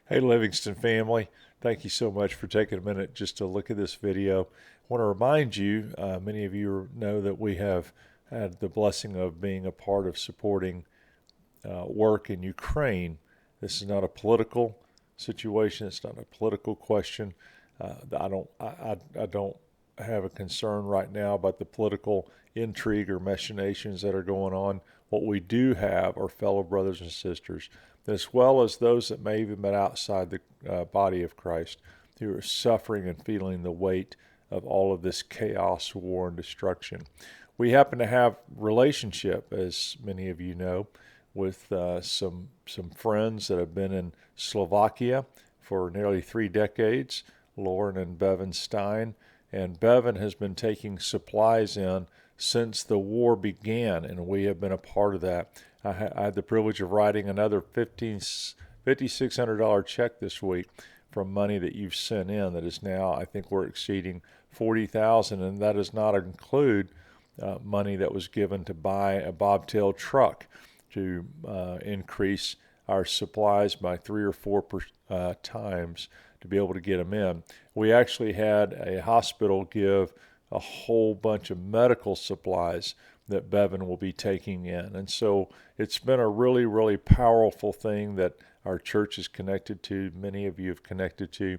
Hey, Livingston family. Thank you so much for taking a minute just to look at this video. I want to remind you, many of you know that we have had the blessing of being a part of supporting work in Ukraine. This is not a political situation. It's not a political question. I don't have a concern right now about the political intrigue or machinations that are going on. What we do have are fellow brothers and sisters, as well as those that may even be outside the body of Christ, who are suffering and feeling the weight of all of this chaos, war, and destruction. We happen to have relationship, as many of you know, with some friends that have been in Slovakia for nearly 3 decades, Lauren and Bevan Stein. And Bevan has been taking supplies in since the war began, and we have been a part of that. I had the privilege of writing another $5,600 check this week from money that you've sent in that is now, I think we're exceeding 40,000, and that does not include money that was given to buy a bobtail truck to increase our supplies by 3 or 4 times to be able to get them in. We actually had a hospital give a whole bunch of medical supplies that Bevan will be taking in. And so it's been a really, really powerful thing that our church is connected to, many of you have connected to.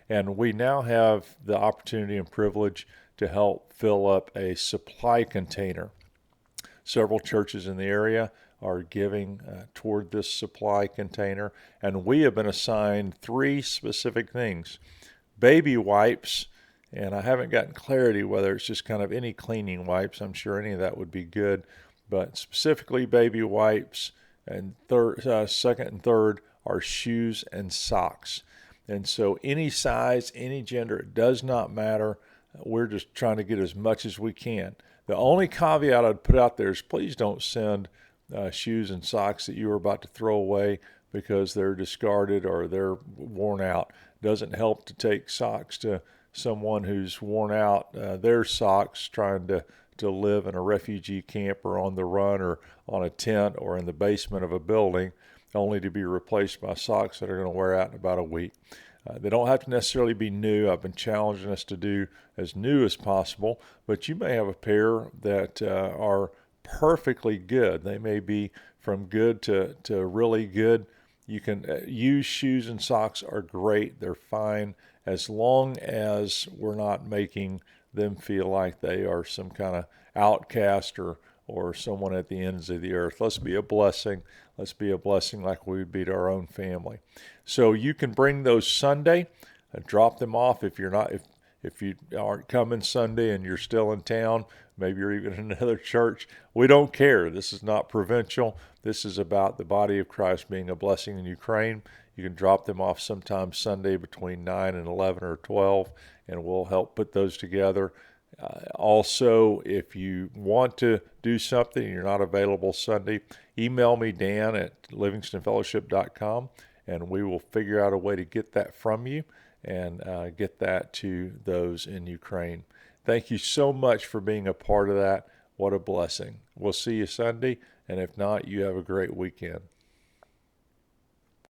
And we now have the opportunity and privilege to help fill up a supply container. Several churches in the area are giving toward this supply container, and we have been assigned 3 specific things. Baby wipes, and I haven't gotten clarity whether it's just kind of any cleaning wipes. I'm sure any of that would be good, but specifically baby wipes, and second and third are shoes and socks. And so any size, any gender, it does not matter. We're just trying to get as much as we can. The only caveat I'd put out there is please don't send shoes and socks that you are about to throw away because they're discarded or they're worn out. It doesn't help to take socks to someone who's worn out their socks trying to live in a refugee camp or on the run or on a tent or in the basement of a building, only to be replaced by socks that are going to wear out in about a week. They don't have to necessarily be new. I've been challenging us to do as new as possible, but you may have a pair that are perfectly good. They may be from good to really good. You can use shoes and socks are great. They're fine as long as we're not making them feel like they are some kind of outcast or someone at the ends of the earth. Let's be a blessing. Let's be a blessing like we would be to our own family. So you can bring those Sunday and drop them off if you're not if you aren't coming Sunday and you're still in town. Maybe you're even in another church. We don't care. This is not provincial. This is about the body of Christ being a blessing in Ukraine. You can drop them off sometime Sunday between 9 and 11 or 12, and we'll help put those together. Also, if you want to do something and you're not available Sunday, email me, Dan at livingstonfellowship.com, and we will figure out a way to get that from you and get that to those in Ukraine. Thank you so much for being a part of that. What a blessing. We'll see you Sunday, and if not, you have a great weekend.